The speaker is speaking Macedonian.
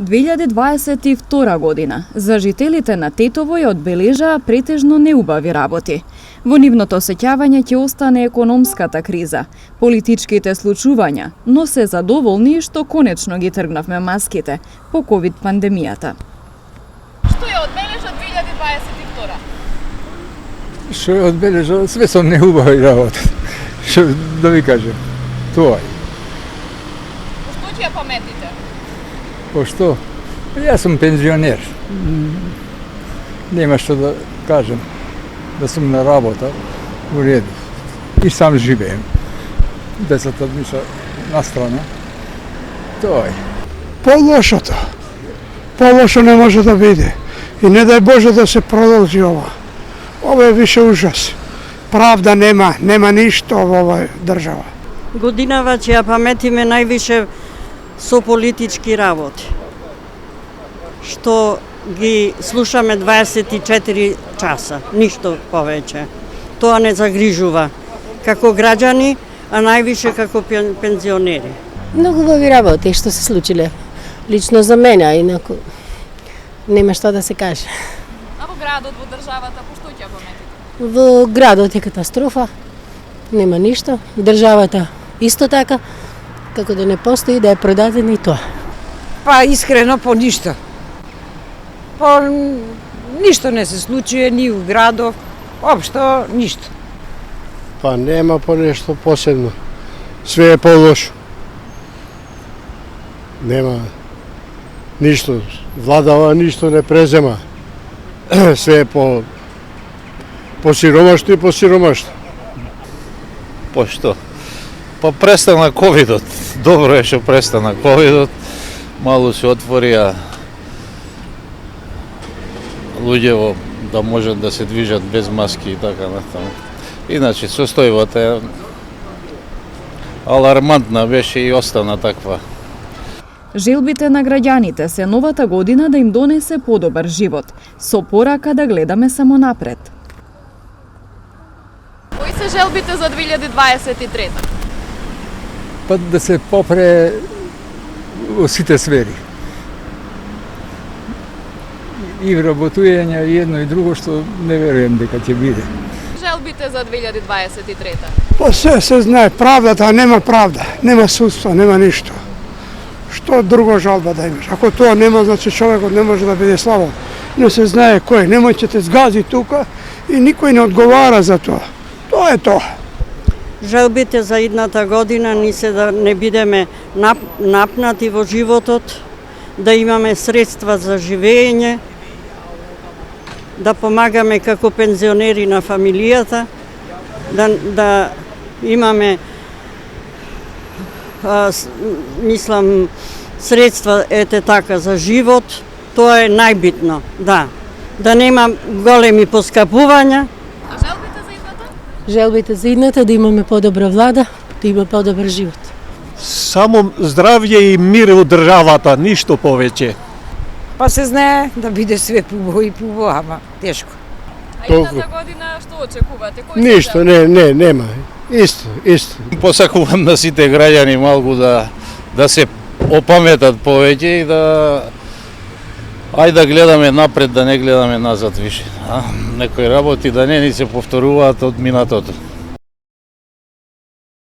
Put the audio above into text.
2022 година за жителите на Тетово ја одбележаа претежно неубави работи. Во нивното сеќавање ќе остане економската криза, политичките случувања, но се задоволни што конечно ги тргнавме маските по ковид пандемијата. Што ја одбележа 2022? Што ја одбележа све со неубави работи. Што да ви кажем, тоа е. Што ќе ја паметите? Пошто јас сум пензионер. Нема што да кажем. Да сум на работа, у реду. И сам живеем. Децата ми се настрана. Тоа е. По-лошото. По-лошо не може да биде. И не дај Боже да се продолжи ова. Ова е више ужас. Правда нема ништо во овој држава. Годинава ќе ја паметиме највише со политички работи, што ги слушаме 24 часа, ништо повеќе. Тоа не загрижува како граѓани, а највише како пензионери. Многу убави работи што се случиле. Лично за мене, инаку нема што да се каже. А во градот, во државата, по што ќе ја паметите? Во градот е катастрофа, нема ништо. Државата исто така, како да не постои, да е продадена и тоа. Па искрено по ништо. По ништо не се случува ни у градов, општо ништо. Па нема по нешто посебно. Све е по-лошо. Нема ништо. Владава ништо не презема. Све е по сиромашно и по сиромашно. Пошто? Па престана ковидот. Добро е што престана ковидот. Мало се отворија луѓево да можат да се движат без маски и така натаму. Иначе состојбата е алармантна беше и остана таква. Желбите на граѓаните се новата година да им донесе подобар живот, со порака да гледаме само напред. Кои се желбите за 2023? Па да се попре во сите сфери. И вработување и едно и друго што не верувам дека ќе биде. Желбите за 2023? Па се знае правдата, а нема правда. Нема судство, нема ништо. Што друго жалба да имаш? Ако тоа нема, значи човекот не може да биде славен. Не се знае кој, немојте те згази тука и никој не одговара за тоа. Тоа е тоа. Желбите за идната година ни се да не бидеме напнати во животот, да имаме средства за живење, да помагаме како пензионери на фамилијата, да имаме мислам средства ете така за живот, тоа е најбитно, да. Да нема големи поскапувања. А желбите за идната? Желбите за идната да имаме подобра влада, да има подобар живот. Само здравје и мир у државата, ништо повеќе. Па се знае да биде све пубаво и пубаво, ама тешко. А идната година што очекувате? Кои Ништо, нема. Исто. Посакувам на сите граѓани малку да се опаметат повеќе и ајде да гледаме напред, да не гледаме назад више. Некои работи да не ни се повторуваат од минатото.